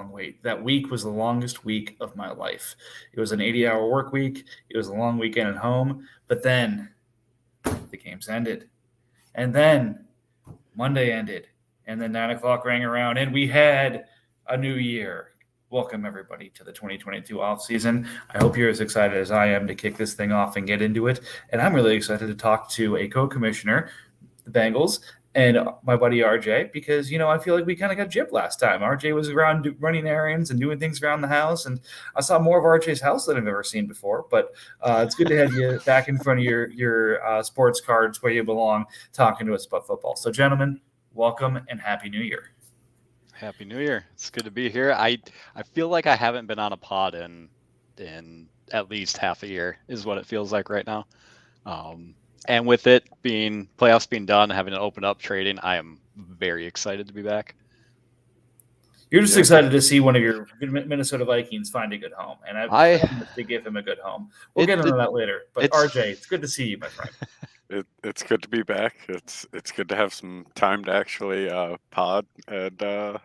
wait. That week was the longest week of my life. It was an 80-hour work week. It was a long weekend at home. But then the games ended. And then Monday ended. And then 9 o'clock rang around, and we had a new year. Welcome, everybody, to the 2022 off season. I hope you're as excited as I am to kick this thing off and get into it. And I'm really excited to talk to a co commissioner, the Bengals, and my buddy RJ, because I feel like we kind of got gypped last time. RJ was around running errands and doing things around the house, and I saw more of RJ's house than I've ever seen before. But it's good to have you back in front of your sports cards where you belong, talking to us about football. So, gentlemen, welcome and Happy New Year. Happy New Year. It's good to be here. I feel like I haven't been on a pod in at least half a year is what it feels like right now. And with it being playoffs being done, having it open up trading, I am very excited to be back. You're just excited to see one of your Minnesota Vikings find a good home, and I to give him a good home. We'll get into that later. But RJ, it's good to see you, my friend. It's good to be back. It's good to have some time to actually pod, and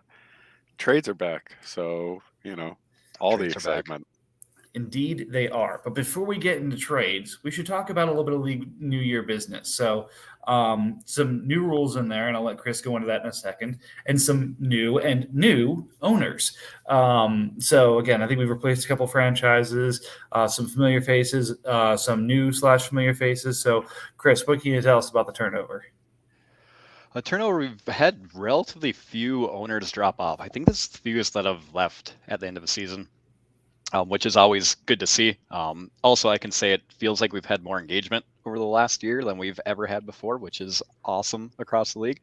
trades are back. So all trades the excitement. Indeed, they are. But before we get into trades, we should talk about a little bit of league New Year business. So some new rules in there, and I'll let Chris go into that in a second, and some new owners. So, again, I think we've replaced a couple franchises, some familiar faces, some new/familiar faces. So, Chris, what can you tell us about the turnover? A turnover, we've had relatively few owners drop off. I think this is the fewest that have left at the end of the season. Which is always good to see. Also, I can say it feels like we've had more engagement over the last year than we've ever had before, which is awesome across the league.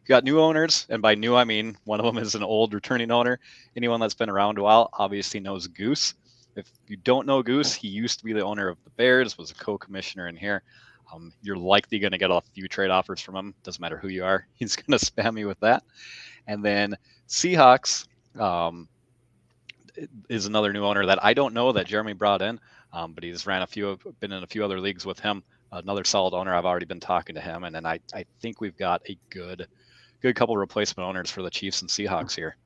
We've got new owners, and by new, I mean one of them is an old returning owner. Anyone that's been around a while obviously knows Goose. If you don't know Goose, he used to be the owner of the Bears, was a co-commissioner in here. You're likely going to get a few trade offers from him. Doesn't matter who you are. He's going to spam you with that. And then Seahawks, is another new owner that I don't know that Jeremy brought in, but he's been in a few other leagues with him. Another solid owner. I've already been talking to him, and then I think we've got a good couple of replacement owners for the Chiefs and Seahawks here.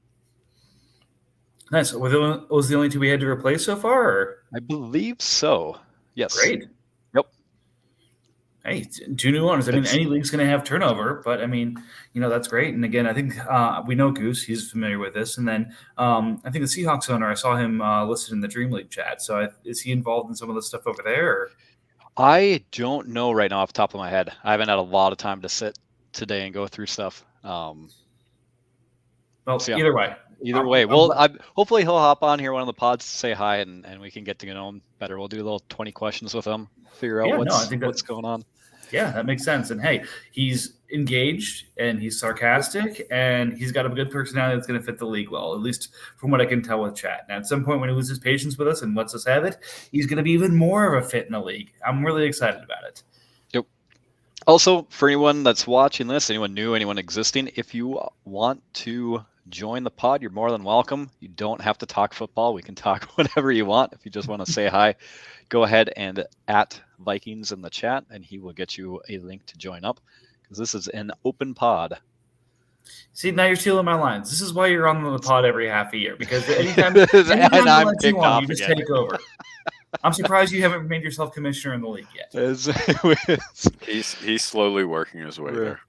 Nice. Was the only two we had to replace so far? Or? I believe so. Yes. Great. Yep. Hey, two new owners. I mean, any league's going to have turnover, but I mean, that's great. And again, I think we know Goose; he's familiar with this. And then I think the Seahawks owner, I saw him listed in the Dream League chat. So is he involved in some of the stuff over there? Or? I don't know right now off the top of my head. I haven't had a lot of time to sit today and go through stuff. Well, so yeah. Either way. Well, hopefully he'll hop on here one of the pods to say hi, and we can get to know him better. We'll do a little 20 questions with him, figure out what's going on. Yeah, that makes sense. And hey, he's engaged and he's sarcastic and he's got a good personality that's going to fit the league well, at least from what I can tell with chat. Now, at some point when he loses patience with us and lets us have it, he's going to be even more of a fit in the league. I'm really excited about it. Yep. Also, for anyone that's watching this, anyone new, anyone existing, if you want to join the pod, you're more than welcome. You don't have to talk football. We can talk whatever you want. If you just want to say hi, go ahead and at Vikings in the chat, and he will get you a link to join up, because this is an open pod. See, now you're stealing my lines. This is why you're on the pod every half a year, because anytime you just take over. I'm surprised you haven't made yourself commissioner in the league yet. He's slowly working his way there.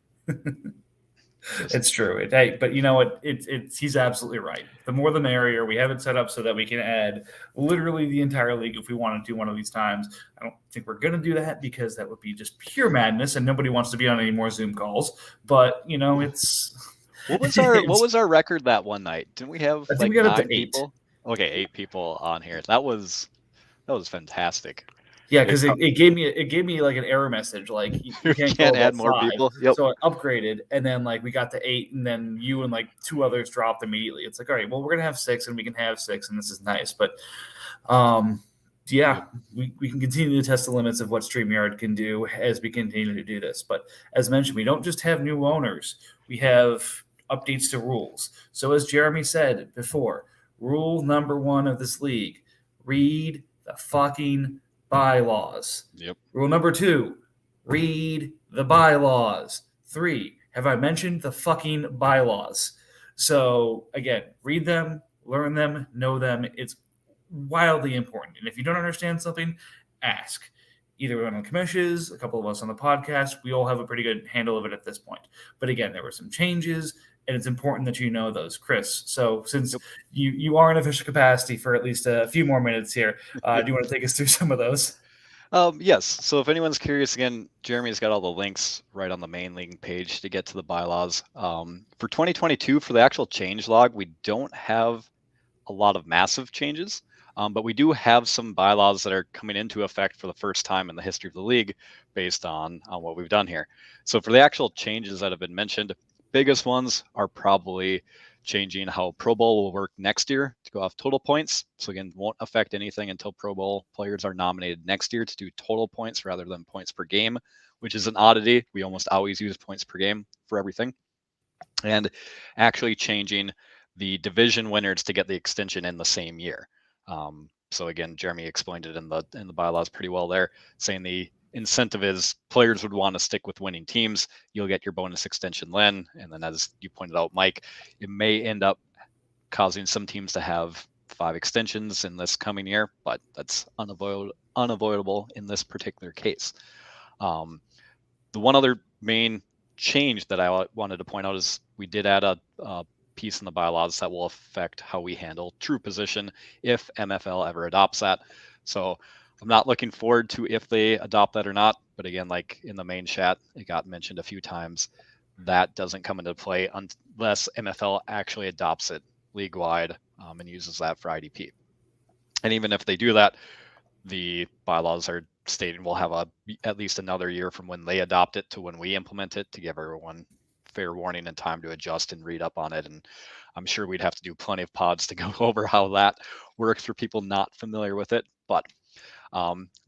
It's true. But you know what? He's absolutely right. The more the merrier. We have it set up so that we can add literally the entire league if we want to do one of these times. I don't think we're going to do that because that would be just pure madness, and nobody wants to be on any more Zoom calls. But it's what was our record that one night? Didn't we have I think we got up to 8 people? Okay, 8 people on here. That was fantastic. Yeah, because it gave me like an error message, like you can't add more 5. people. Yep. So I upgraded, and then like we got to 8, and then you and like 2 others dropped immediately. It's like, all right, well, we're gonna have 6, and we can have 6, and this is nice. But yeah, we can continue to test the limits of what StreamYard can do as we continue to do this. But as mentioned, we don't just have new owners; we have updates to rules. So as Jeremy said before, rule number 1 of this league: read the fucking bylaws. Yep. Rule number 2, read the bylaws. 3, have I mentioned the fucking bylaws? So again, read them, Learn them, know them. It's wildly important. And if you don't understand something, ask. Either one of the commissions, a couple of us on the podcast, we all have a pretty good handle of it at this point. But again, there were some changes, and it's important that you know those, Chris. So since you are in official capacity for at least a few more minutes here, do you want to take us through some of those? Yes. So if anyone's curious, again, Jeremy's got all the links right on the main league page to get to the bylaws. For 2022, for the actual change log, we don't have a lot of massive changes, but we do have some bylaws that are coming into effect for the first time in the history of the league based on what we've done here. So for the actual changes that have been mentioned, biggest ones are probably changing how Pro Bowl will work next year to go off total points. So again, won't affect anything until Pro Bowl players are nominated next year to do total points rather than points per game, which is an oddity. We almost always use points per game for everything. And actually changing the division winners to get the extension in the same year. So again, Jeremy explained it in the bylaws pretty well there, saying the incentive is players would want to stick with winning teams. You'll get your bonus extension then, and then as you pointed out, Mike, it may end up causing some teams to have 5 extensions in this coming year, but that's unavoidable in this particular case. The one other main change that I wanted to point out is we did add a piece in the bylaws that will affect how we handle true position if MFL ever adopts that. So I'm not looking forward to if they adopt that or not. But again, like in the main chat, it got mentioned a few times. That doesn't come into play unless MFL actually adopts it league-wide and uses that for IDP. And even if they do that, the bylaws are stating we'll have at least another year from when they adopt it to when we implement it to give everyone fair warning and time to adjust and read up on it. And I'm sure we'd have to do plenty of pods to go over how that works for people not familiar with it. But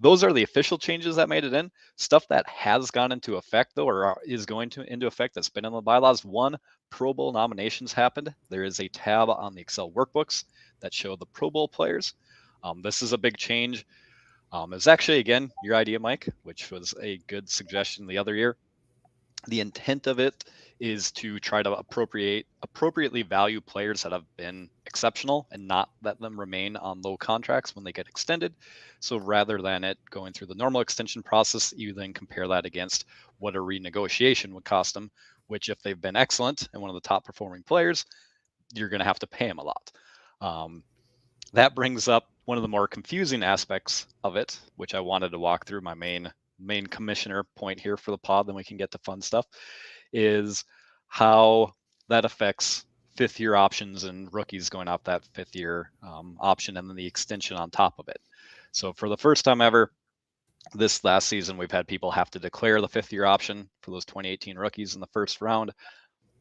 those are the official changes that made it in. Stuff that has gone into effect, though, or is going into effect that's been in the bylaws. One, Pro Bowl nominations happened. There is a tab on the Excel workbooks that show the Pro Bowl players. This is a big change. It was actually, again, your idea, Mike, which was a good suggestion the other year. The intent of it is to try to appropriately value players that have been exceptional and not let them remain on low contracts when they get extended. So rather than it going through the normal extension process, you then compare that against what a renegotiation would cost them, which if they've been excellent and one of the top performing players, you're going to have to pay them a lot. That brings up one of the more confusing aspects of it, which I wanted to walk through. My main commissioner point here for the pod, then we can get to fun stuff, is how that affects 5th year options and rookies going off that 5th year option and then the extension on top of it. So for the first time ever, this last season, we've had people have to declare the 5th year option for those 2018 rookies in the first round.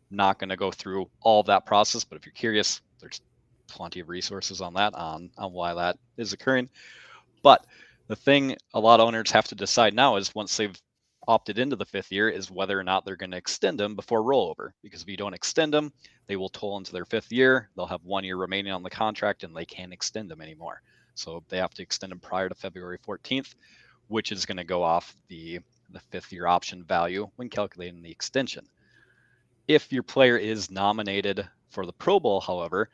Not going to go through all of that process, but if you're curious, there's plenty of resources on that, on why that is occurring. But the thing a lot of owners have to decide now is once they've opted into the 5th year is whether or not they're going to extend them before rollover. Because if you don't extend them, they will toll into their 5th year. They'll have 1 year remaining on the contract and they can't extend them anymore. So they have to extend them prior to February 14th, which is going to go off the 5th year option value when calculating the extension. If your player is nominated for the Pro Bowl, however,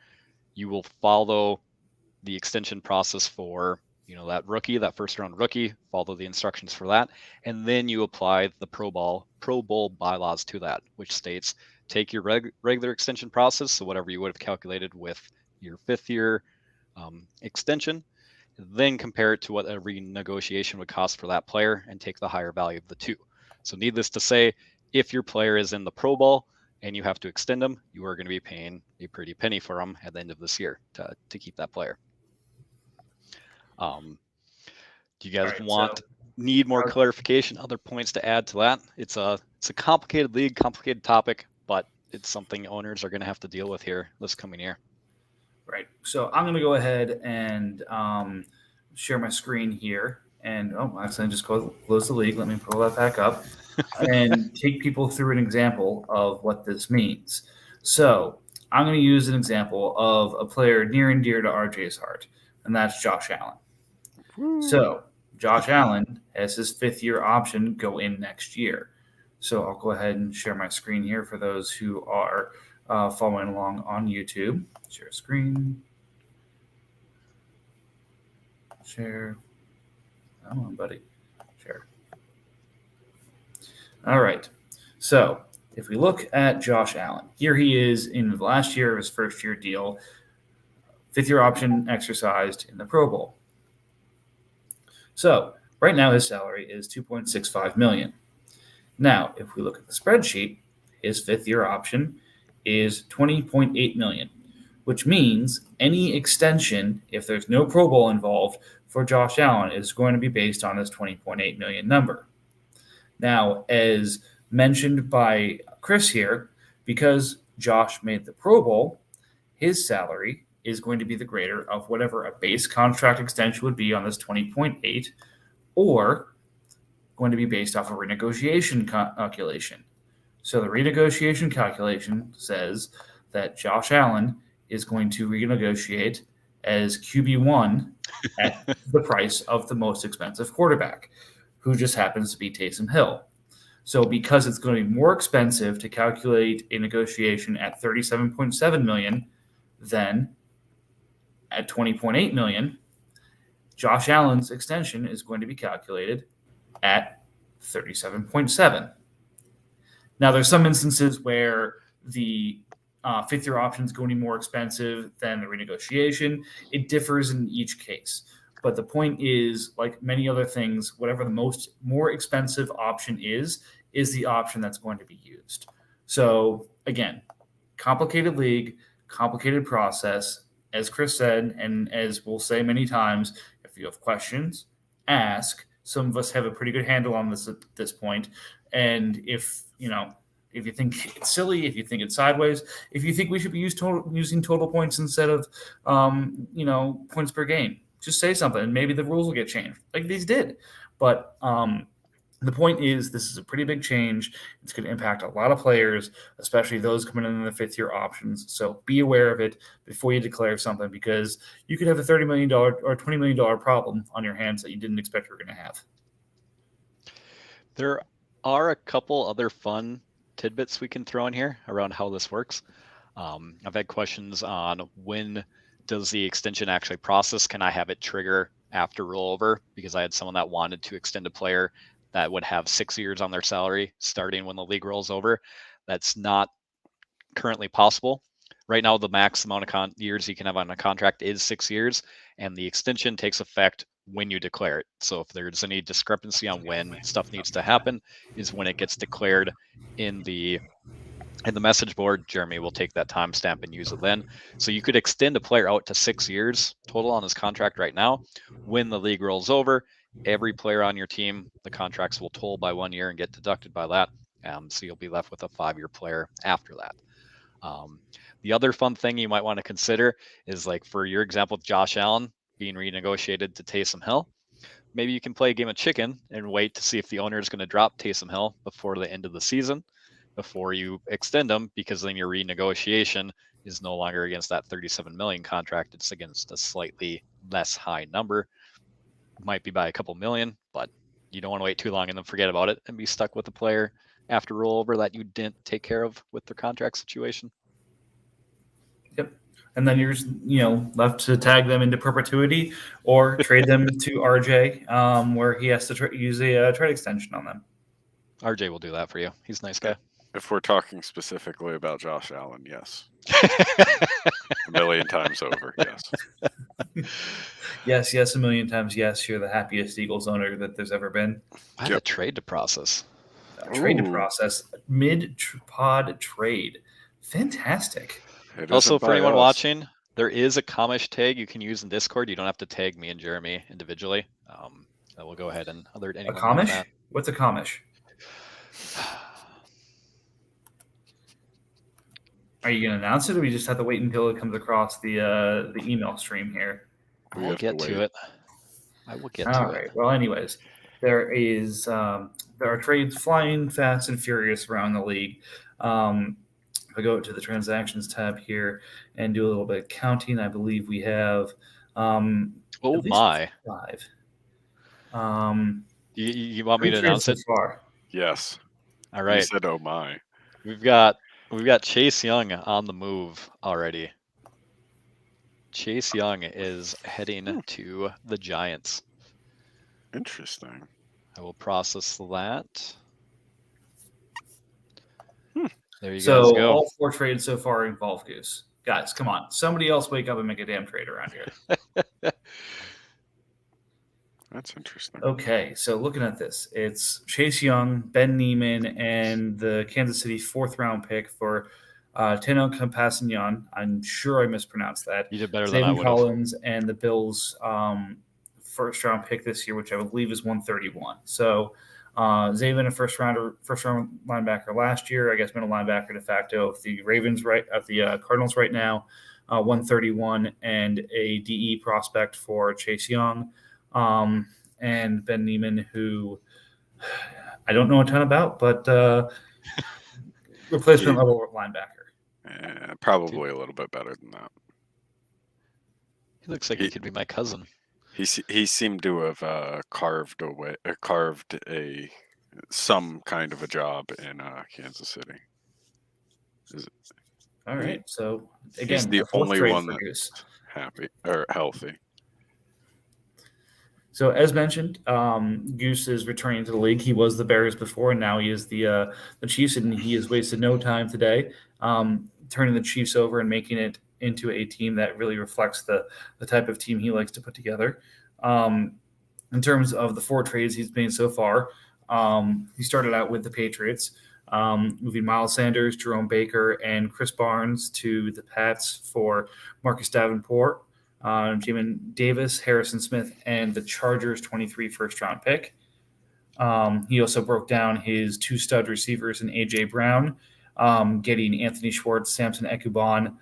you will follow the extension process for that rookie, that first round rookie, follow the instructions for that, and then you apply the Pro Bowl bylaws to that, which states take your regular extension process, so whatever you would have calculated with your 5th year extension, then compare it to what a renegotiation would cost for that player and take the higher value of the two. So needless to say, if your player is in the Pro Bowl and you have to extend them, you are going to be paying a pretty penny for them at the end of this year to keep that player. Do you guys need more clarification, other points to add to that? It's a complicated league, complicated topic, but it's something owners are going to have to deal with here this coming year. Right. So I'm going to go ahead and share my screen here. And I accidentally just close the league. Let me pull that back up and take people through an example of what this means. So I'm going to use an example of a player near and dear to RJ's heart, and that's Josh Allen. So Josh Allen has his 5th year option go in next year. So I'll go ahead and share my screen here for those who are following along on YouTube. Share screen. Share. Come on, buddy. Share. All right. So if we look at Josh Allen, here he is in the last year of his first-year deal, fifth-year option exercised in the Pro Bowl. So right now his salary is $2.65 million. Now, if we look at the spreadsheet, his fifth-year option is $20.8 million, which means any extension, if there's no Pro Bowl involved, for Josh Allen is going to be based on his $20.8 million number. Now, as mentioned by Chris here, because Josh made the Pro Bowl, his salary is going to be the greater of whatever a base contract extension would be on this 20.8, or going to be based off a renegotiation calculation. So the renegotiation calculation says that Josh Allen is going to renegotiate as QB1 at the price of the most expensive quarterback, who just happens to be Taysom Hill. So because it's going to be more expensive to calculate a negotiation at $37.7 million than at $20.8 million, Josh Allen's extension is going to be calculated at 37.7. Now, there's some instances where the fifth-year option is going to be more expensive than the renegotiation. It differs in each case. But the point is, like many other things, whatever the more expensive option is the option that's going to be used. So, again, complicated league, complicated process. As Chris said, and as we'll say many times, if you have questions, ask. Some of us have a pretty good handle on this at this point. And if you think it's silly, if you think it's sideways, if you think we should be using total points instead of, points per game, just say something and maybe the rules will get changed like these did. But the point is, this is a pretty big change. It's going to impact a lot of players, especially those coming in the fifth-year options. So be aware of it before you declare something, because you could have a $30 million or $20 million problem on your hands that you didn't expect you were going to have. There are a couple other fun tidbits we can throw in here around how this works. I've had questions on when does the extension actually process? Can I have it trigger after rollover? Because I had someone that wanted to extend a player that would have 6 years on their salary starting when the league rolls over. That's not currently possible. Right now, the max amount of years you can have on a contract is 6 years, and the extension takes effect when you declare it. So if there's any discrepancy on when stuff needs to happen, is when it gets declared in the message board. Jeremy will take that timestamp and use it then. So you could extend a player out to 6 years total on his contract right now. When the league rolls over, every player on your team, the contracts will toll by 1 year and get deducted by that. So you'll be left with a 5-year player after that. The other fun thing you might want to consider is, like for your example, Josh Allen being renegotiated to Taysom Hill. Maybe you can play a game of chicken and wait to see if the owner is going to drop Taysom Hill before the end of the season, before you extend them, because then your renegotiation is no longer against that $37 million contract. It's against a slightly less high number. Might be by a couple million, but you don't want to wait too long and then forget about it and be stuck with a player after rollover that you didn't take care of with their contract situation. Yep. And then you're left to tag them into perpetuity or trade them to RJ, where he has to use a trade extension on them. RJ will do that for you. He's a nice guy. If we're talking specifically about Josh Allen, yes. A million times over, yes. Yes, a million times yes. You're the happiest Eagles owner that there's ever been. I had a trade to process. Mid-pod trade. Fantastic. Also, for anyone watching, there is a Comish tag you can use in Discord. You don't have to tag me and Jeremy individually. We'll go ahead and alert anyone. A Comish? What's a Comish? Are you going to announce it, or we just have to wait until it comes across the email stream here? We'll get to it. I will get to it. All right. Well, anyways, there are trades flying fast and furious around the league. If I go to the transactions tab here and do a little bit of counting, I believe we have my 5. You want me to announce it? So far. Yes. All right. You said, oh my. We've got Chase Young on the move already. Chase Young is heading to the Giants. Interesting. I will process that. There you So guys go. all 4 trades so far involve Goose. Guys, come on. Somebody else wake up and make a damn trade around here. That's interesting. Okay, so looking at this, it's Chase Young, Ben Neiman, and the Kansas City 4th-round pick for Tino Compassignon. I'm sure I mispronounced that. You did better than I Zayvon would have. Collins and the Bills' 1st-round pick this year, which I believe is 131. So Zayvon, a first-round linebacker last year, I guess middle linebacker de facto of the Ravens, of the Cardinals right now, 131, and a DE prospect for Chase Young. And Ben Neiman, who I don't know a ton about, but replacement level linebacker. Probably a little bit better than that. He looks like he could be my cousin. He seemed to have carved some kind of a job in Kansas City. All right, so again, he's the only one that's Goose. Happy or healthy. So as mentioned, Goose is returning to the league. He was the Bears before, and now he is the Chiefs, and he has wasted no time today turning the Chiefs over and making it into a team that really reflects the type of team he likes to put together. In terms of the 4 trades he's made so far, he started out with the Patriots, moving Miles Sanders, Jerome Baker, and Chris Barnes to the Pats for Marcus Davenport, Jamin Davis, Harrison Smith, and the Chargers' 23 first-round pick. He also broke down his 2 stud receivers in A.J. Brown, getting Anthony Schwartz, Samson Ekubon,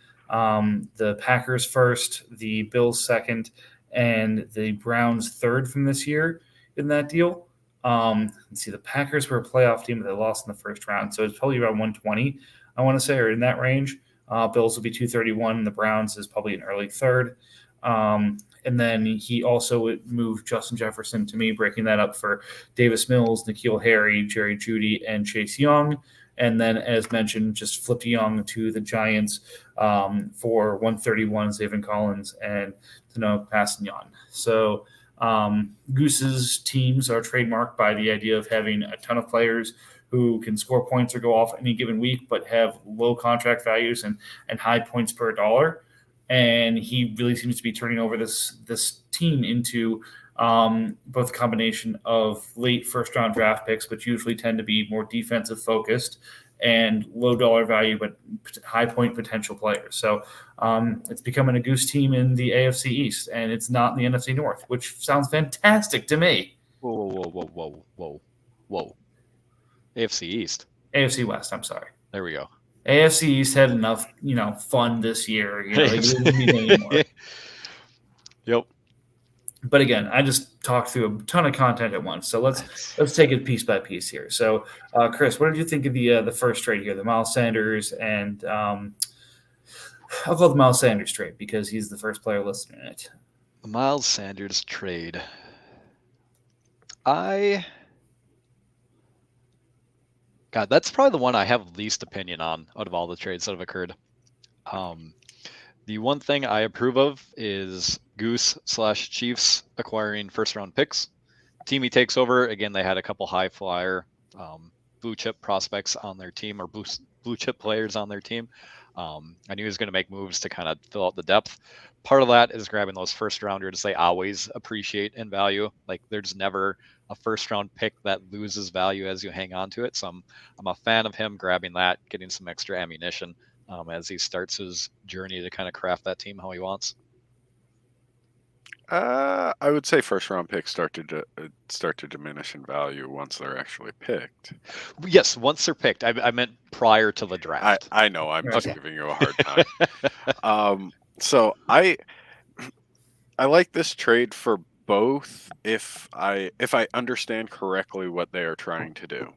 the Packers first, the Bills second, and the Browns third from this year in that deal. Let's see, the Packers were a playoff team, but they lost in the first round, so it's probably around 120, I want to say, or in that range. Bills will be 231, and the Browns is probably an early third. And then he also moved Justin Jefferson to me, breaking that up for Davis Mills, N'Keal Harry, Jerry Jeudy, and Chase Young. And then, as mentioned, just flipped Young to the Giants for 131, Zayvon Collins and Tino Compassignon. So Goose's teams are trademarked by the idea of having a ton of players who can score points or go off any given week, but have low contract values and high points per dollar. And he really seems to be turning over this team into both a combination of late first-round draft picks, which usually tend to be more defensive-focused, and low-dollar value but high-point potential players. So it's becoming a Goose team in the AFC East, and it's not in the NFC North, which sounds fantastic to me. Whoa. AFC East. AFC West, I'm sorry. There we go. AFC East had enough, fun this year. They didn't need any more. Yep. But again, I just talked through a ton of content at once, so let's take it piece by piece here. So, Chris, what did you think of the first trade here, the Miles Sanders and I'll call it the Miles Sanders trade because he's the first player listed in it. The Miles Sanders trade. God, that's probably the one I have least opinion on out of all the trades that have occurred. The one thing I approve of is Goose/Chiefs acquiring first-round picks. Team he takes over, again, they had a couple high-flyer blue-chip prospects on their team, or blue-chip players on their team. I knew he was going to make moves to kind of fill out the depth. Part of that is grabbing those first-rounders they always appreciate and value. Like, there's never a first-round pick that loses value as you hang on to it. So I'm a fan of him grabbing that, getting some extra ammunition as he starts his journey to kind of craft that team how he wants. I would say first-round picks start to diminish in value once they're actually picked. Yes, once they're picked. I meant prior to the draft. I know. I'm just giving you a hard time. So I like this trade for both if I understand correctly what they are trying to do.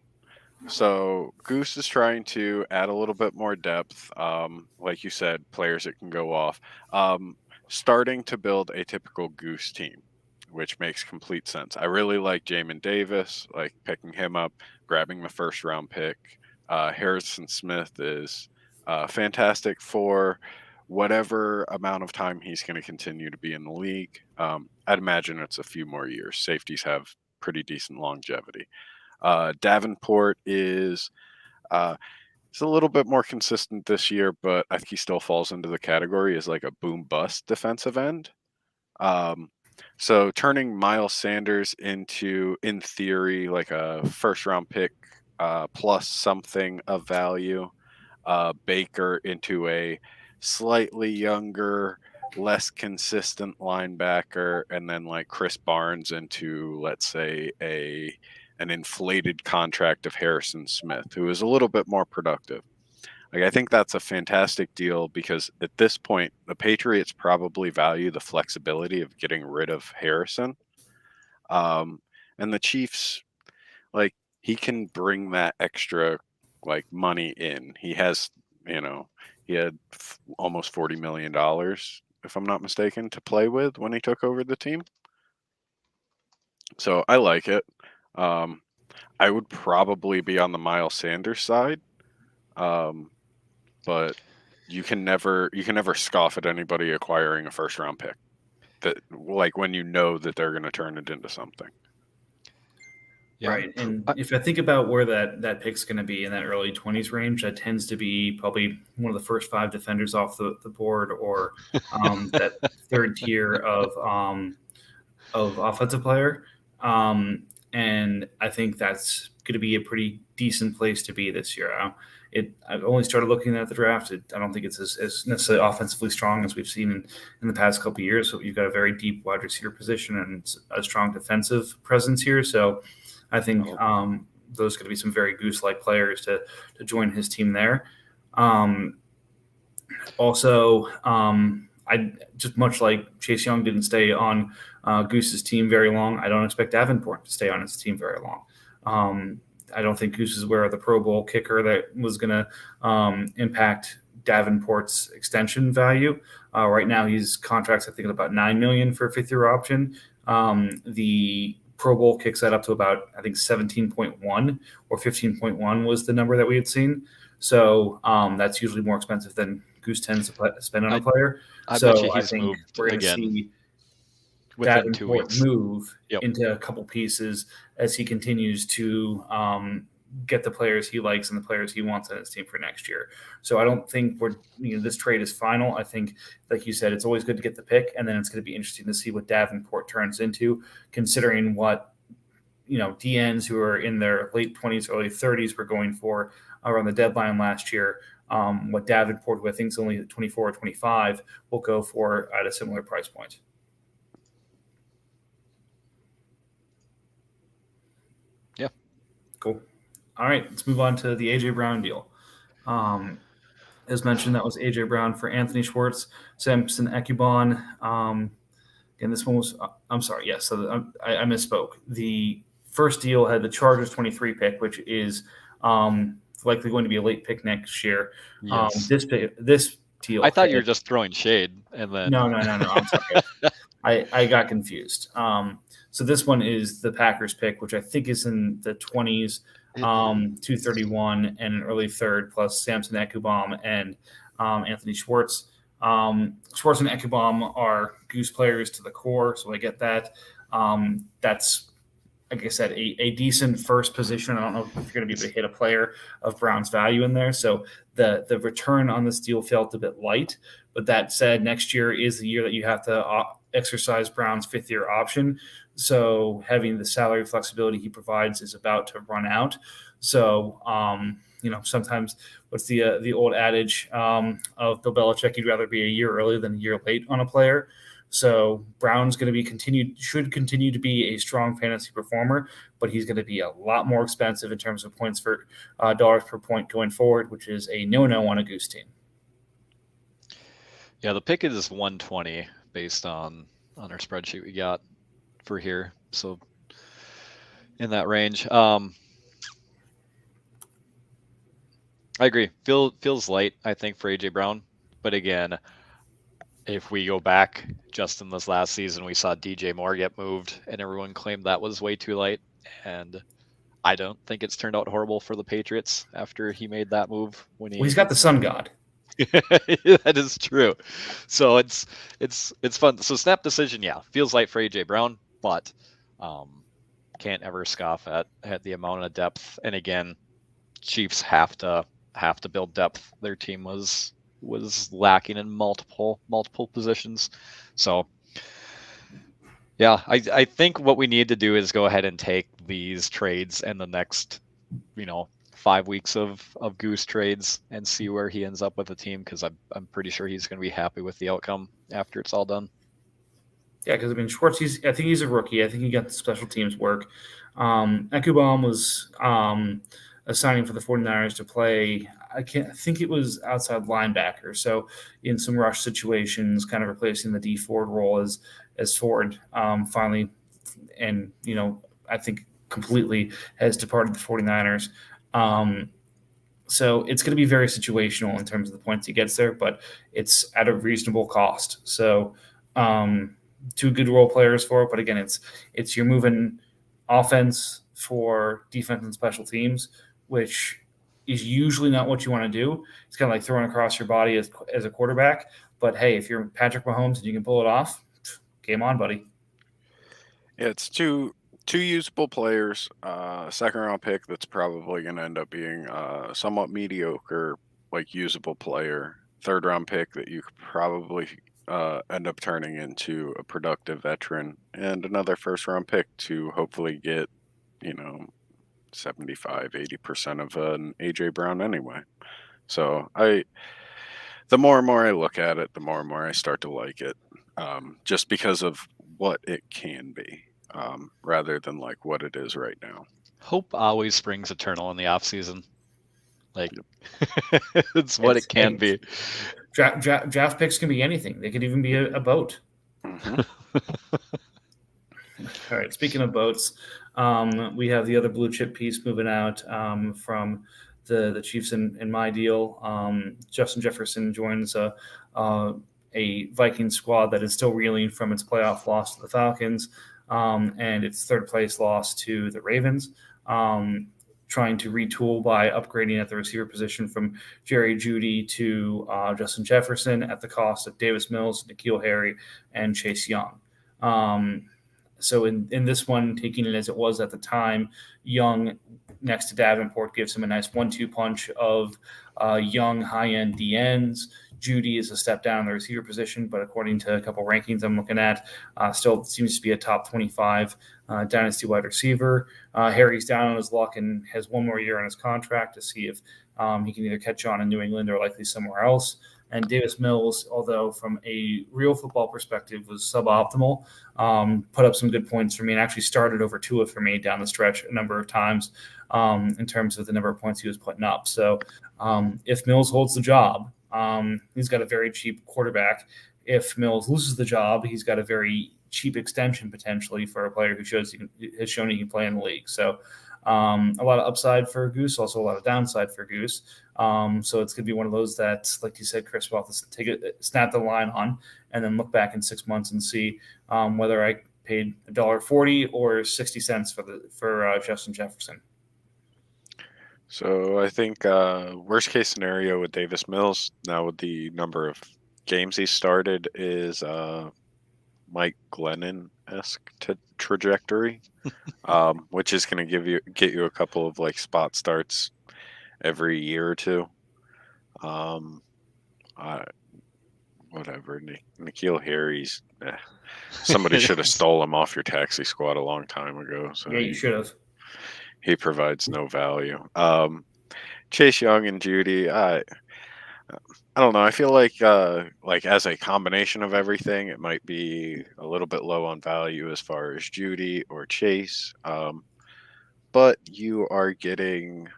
So Goose is trying to add a little bit more depth, like you said, players that can go off. Starting to build a typical Goose team, which makes complete sense. I really like Jamin Davis, like picking him up, grabbing the first-round pick. Harrison Smith is fantastic for whatever amount of time he's going to continue to be in the league. I'd imagine it's a few more years. Safeties have pretty decent longevity. Davenport is it's a little bit more consistent this year, but I think he still falls into the category as like a boom bust defensive end. So turning Miles Sanders into, in theory, like a first round pick plus something of value, Baker into a slightly younger, less consistent linebacker, and then like Chris Barnes into, let's say, an inflated contract of Harrison Smith, who is a little bit more productive. Like, I think that's a fantastic deal because at this point, the Patriots probably value the flexibility of getting rid of Harrison. And the Chiefs, like, he can bring that extra like money in. He has, he had almost $40 million, if I'm not mistaken, to play with when he took over the team. So I like it. I would probably be on the Miles Sanders side. But you can never scoff at anybody acquiring a first round pick, that like when you know that they're going to turn it into something. Yeah. Right. And if I think about where that pick's going to be in that early 20s range, that tends to be probably one of the first 5 defenders off the board, or that third tier of offensive player. And I think that's going to be a pretty decent place to be this year. I've only started looking at the draft. I don't think it's as necessarily offensively strong as we've seen in the past couple of years. So you've got a very deep wide receiver position and a strong defensive presence here. So I think those are going to be some very Goose-like players to join his team there. Also, I just, much like Chase Young didn't stay on Goose's team very long, I don't expect Davenport to stay on his team very long. I don't think Goose is aware of the Pro Bowl kicker that was going to impact Davenport's extension value. Right now, his contract's, I think, about $9 million for a 5th-year option. The Pro Bowl kicks that up to about, I think, 17.1 or 15.1 was the number that we had seen. So that's usually more expensive than Goose tends to spend on a player. I so bet you I he's think moved we're going to again see within 2 Davenport weeks. move Yep. into a couple pieces as he continues to get the players he likes and the players he wants on his team for next year. So I don't think this trade is final. I think, like you said, it's always good to get the pick, and then it's going to be interesting to see what Davenport turns into, considering what DNs who are in their late 20s, early 30s were going for around the deadline last year. What Davenport, who I think is only 24 or 25, will go for at a similar price point. Yeah. Cool. All right, let's move on to the A.J. Brown deal. As mentioned, that was A.J. Brown for Anthony Schwartz, Samson Ekubon. And this one was, I'm sorry, yes, so I misspoke. The first deal had the Chargers 23 pick, which is likely going to be a late pick next year. Yes. This deal. I thought you were just throwing shade, and then No. I'm sorry. I got confused. So this one is the Packers pick, which I think is in the 20s, 231 and an early 3rd, plus Samson Ekubom and Anthony Schwartz. Schwartz and Ekubom are Goose players to the core, so I get that. That's, like I said, a decent first position. I don't know if you're going to be able to hit a player of Brown's value in there. So the return on this deal felt a bit light. But that said, next year is the year that you have to exercise Brown's 5th-year option. So having the salary flexibility he provides is about to run out. So, sometimes what's the old adage of Bill Belichick, you'd rather be a year early than a year late on a player. So Brown's going to should continue to be a strong fantasy performer, but he's going to be a lot more expensive in terms of points for dollars per point going forward, which is a no-no on a Goose team. Yeah, the pick is 120 based on our spreadsheet we got for here. So in that range. I agree. Feels light, I think, for A.J. Brown. But again, if we go back just in this last season, we saw DJ Moore get moved, and everyone claimed that was way too light. And I don't think it's turned out horrible for the Patriots after he made that move. He's got the sun god. That is true. So it's fun. So snap decision, yeah, feels light for AJ Brown, but can't ever scoff at the amount of depth. And again, Chiefs have to build depth. Their team was lacking in multiple positions. So yeah, I think what we need to do is go ahead and take these trades and the next, 5 weeks of Goose trades and see where he ends up with the team, because I'm pretty sure he's going to be happy with the outcome after it's all done. Yeah, because I mean Schwartz, I think he's a rookie. I think he got the special teams work. Ekubaum was a signing for the 49ers to play. I think it was outside linebacker. So in some rush situations, kind of replacing the D Ford role as Ford finally, and I think completely has departed the 49ers. So it's going to be very situational in terms of the points he gets there, but it's at a reasonable cost. So two good role players for it, but again, it's you're moving offense for defense and special teams, which is usually not what you want to do. It's kind of like throwing across your body as a quarterback. But hey, if you're Patrick Mahomes and you can pull it off, game on, buddy. Yeah, it's two usable players. Second round pick that's probably going to end up being somewhat mediocre, like usable player. Third round pick that you could probably end up turning into a productive veteran, and another first round pick to hopefully get 75-80% of an AJ Brown anyway. So the more and more I look at it, the more and more I start to like it, just because of what it can be, rather than like what it is right now. Hope always springs eternal in the off season. Like it's what it can be. Draft picks can be anything. They could even be a boat. Mm-hmm. All right. Speaking of boats, we have the other blue chip piece moving out from the Chiefs in my deal. Justin Jefferson joins a Vikings squad that is still reeling from its playoff loss to the Falcons and its third place loss to the Ravens. Trying to retool by upgrading at the receiver position from Jerry Jeudy to Justin Jefferson at the cost of Davis Mills, N'Keal Harry, and Chase Young. So in this one, taking it as it was at the time, Young next to Davenport gives him a nice 1-2 punch of young high-end DNs. Jeudy is a step down in the receiver position, but according to a couple rankings I'm looking at, still seems to be a top 25 dynasty wide receiver. Harry's down on his luck and has one more year on his contract to see if he can either catch on in New England or likely somewhere else. And Davis Mills, although from a real football perspective was suboptimal, put up some good points for me and actually started over Tua for me down the stretch a number of times in terms of the number of points he was putting up. So if Mills holds the job, he's got a very cheap quarterback. If Mills loses the job, he's got a very cheap extension potentially for a player who has shown he can play in the league. So a lot of upside for Goose, also a lot of downside for Goose. So it's going to be one of those that, like you said, Chris, we'll have to snap the line on and then look back in 6 months and see whether I paid $1.40 or 60 cents for Justin Jefferson. So I think worst case scenario with Davis Mills, now with the number of games he started, is Mike Glennon-esque trajectory, which is going to get you a couple of like spot starts every year or two. Whatever. N'Keal Harry's. Somebody should have stole him off your taxi squad a long time ago. So yeah, you should have. He provides no value. Chase Young and Jeudy, I don't know. I feel like as a combination of everything, it might be a little bit low on value as far as Jeudy or Chase. But you are getting,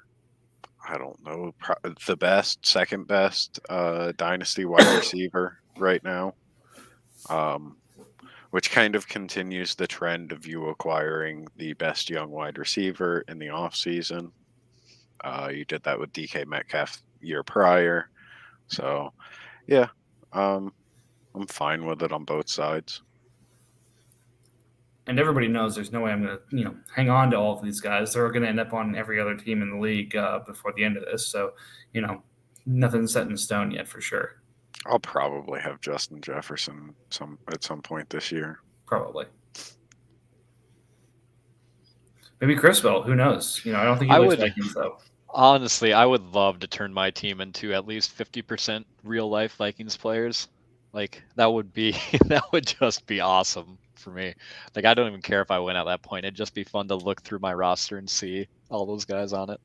I don't know, the best, second best dynasty wide receiver right now, which kind of continues the trend of you acquiring the best young wide receiver in the offseason. You did that with DK Metcalf year prior. So, yeah, I'm fine with it on both sides. And everybody knows there's no way I'm going to, hang on to all of these guys. They're going to end up on every other team in the league before the end of this. So, nothing's set in stone yet for sure. I'll probably have Justin Jefferson at some point this year. Probably. Maybe Criswell. Who knows? I don't think he I likes would Vikings though. honestly, I would love to turn my team into at least 50% real life Vikings players. Like that would be that would just be awesome for me. Like I don't even care if I win at that point. It'd just be fun to look through my roster and see all those guys on it.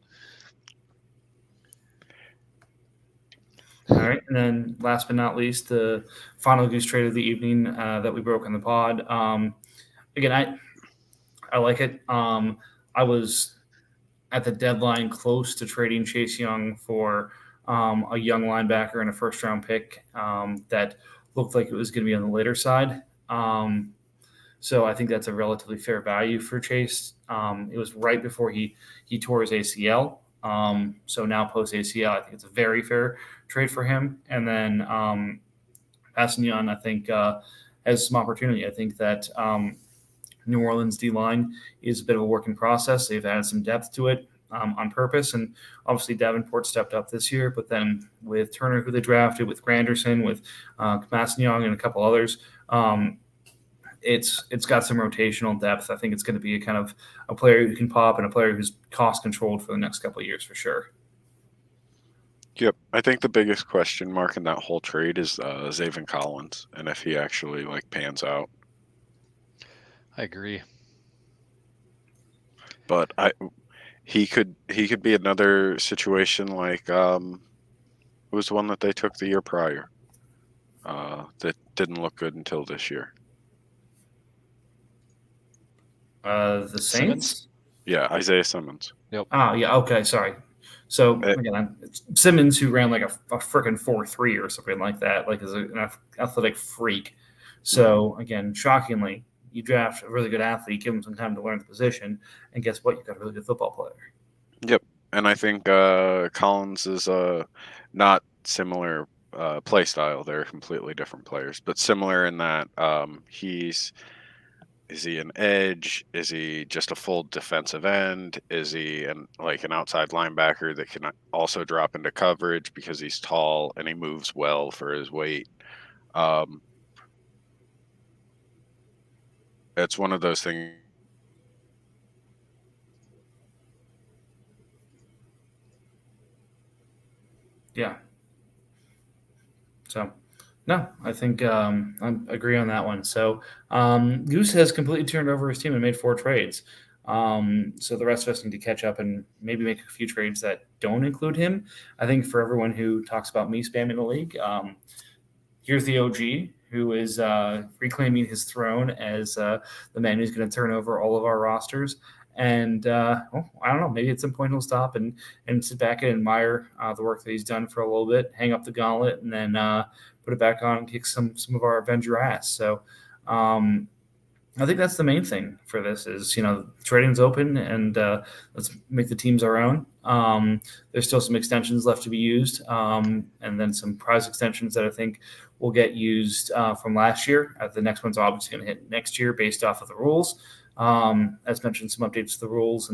All right, and then last but not least, the final goose trade of the evening that we broke on the pod. Again, I like it. I was at the deadline close to trading Chase Young for a young linebacker and a first-round pick that looked like it was going to be on the later side. So I think that's a relatively fair value for Chase. It was right before he tore his ACL. So now post ACL, I think it's a very fair trade for him. And then Passignon, I think, has some opportunity. I think that New Orleans D-line is a bit of a work in process. They've added some depth to it on purpose. And obviously Davenport stepped up this year. But then with Turner, who they drafted, with Granderson, with Passignon and a couple others, it's got some rotational depth. I think it's going to be a kind of a player who can pop and a player who's cost controlled for the next couple of years for sure. Yep, I think the biggest question mark in that whole trade is Zaven Collins and if he actually pans out. I agree. But he could be another situation like it was the one that they took the year prior that didn't look good until this year. The Saints? Simmons? Yeah, Isaiah Simmons. Yep. Oh, yeah. Okay, sorry. So again, it's Simmons, who ran like a freaking 4.3 or something like that, like is an athletic freak. So again, shockingly, you draft a really good athlete, give him some time to learn the position, and guess what? You've got a really good football player. Yep, and I think Collins is not similar play style. They're completely different players, but similar in that is he an edge? Is he just a full defensive end? Is he an outside linebacker that can also drop into coverage because he's tall and he moves well for his weight? It's one of those things. Yeah. So, no, I think I agree on that one. So, Goose has completely turned over his team and made 4 trades. So the rest of us need to catch up and maybe make a few trades that don't include him. I think for everyone who talks about me spamming the league, here's the OG who is reclaiming his throne as the man who's going to turn over all of our rosters. And I don't know, maybe at some point he'll stop and sit back and admire the work that he's done for a little bit, hang up the gauntlet, and then put it back on and kick some of our Avenger ass. So I think that's the main thing for this is, trading's open and let's make the teams our own. There's still some extensions left to be used and then some prize extensions that I think will get used from last year. The next one's obviously going to hit next year based off of the rules. As mentioned, some updates to the rules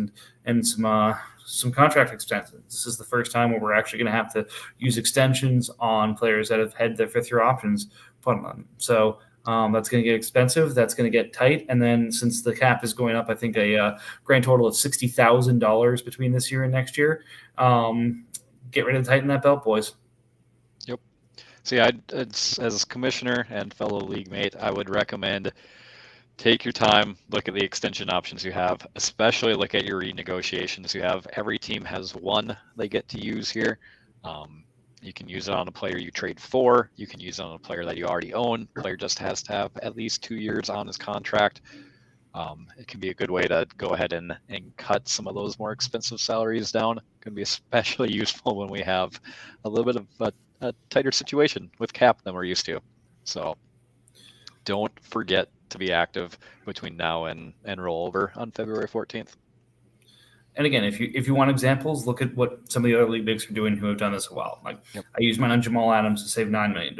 and some contract extensions. This is the first time where we're actually going to have to use extensions on players that have had their 5th-year options put on them. So that's going to get expensive. That's going to get tight. And then since the cap is going up, I think a grand total of $60,000 between this year and next year. Get ready to tighten that belt, boys. Yep. See, as commissioner and fellow league mate, I would recommend take your time, look at the extension options you have, especially look at your renegotiations you have. Every team has one they get to use here. You can use it on a player you trade for. You can use it on a player that you already own. The player just has to have at least 2 years on his contract. It can be a good way to go ahead and cut some of those more expensive salaries down. It can be especially useful when we have a little bit of a tighter situation with cap than we're used to. So don't forget to be active between now and rollover on February 14th. And again, if you want examples, look at what some of the other league bigs are doing who have done this well. I used mine on Jamal Adams to save $9 million.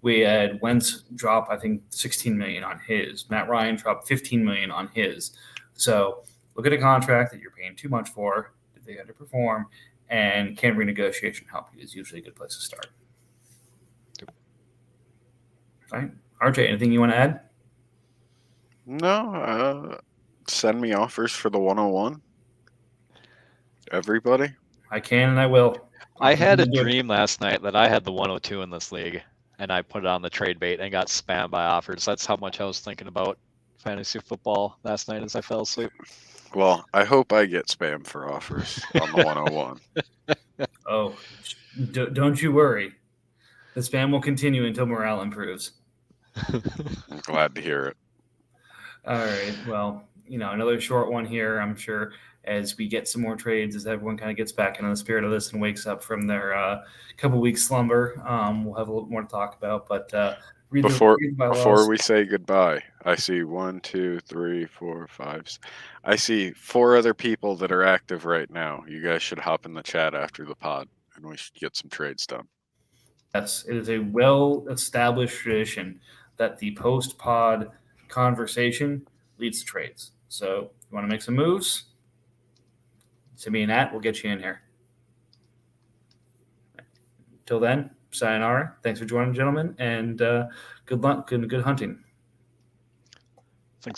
We had Wentz drop, I think, $16 million on his. Matt Ryan dropped $15 million on his. So look at a contract that you're paying too much for, that they underperform, and can renegotiation help you is usually a good place to start. All right. RJ, anything you want to add? No, send me offers for the 101. Everybody. I can and I will. I had a dream last night that I had the 102 in this league, and I put it on the trade bait and got spammed by offers. That's how much I was thinking about fantasy football last night as I fell asleep. Well, I hope I get spam for offers on the 101. Oh, don't you worry. The spam will continue until morale improves. I'm glad to hear it. All right. Well, another short one here, I'm sure, as we get some more trades, as everyone kind of gets back into the spirit of this and wakes up from their couple weeks slumber. We'll have a little more to talk about. But Before we say goodbye, I see 1, 2, 3, 4, 5. I see 4 other people that are active right now. You guys should hop in the chat after the pod, and we should get some trades done. Yes, it is a well-established tradition that the post-pod conversation leads to trades. So you want to make some moves? Send me an @. We'll get you in here. Till then, sayonara. Thanks for joining, gentlemen, and good luck and good hunting.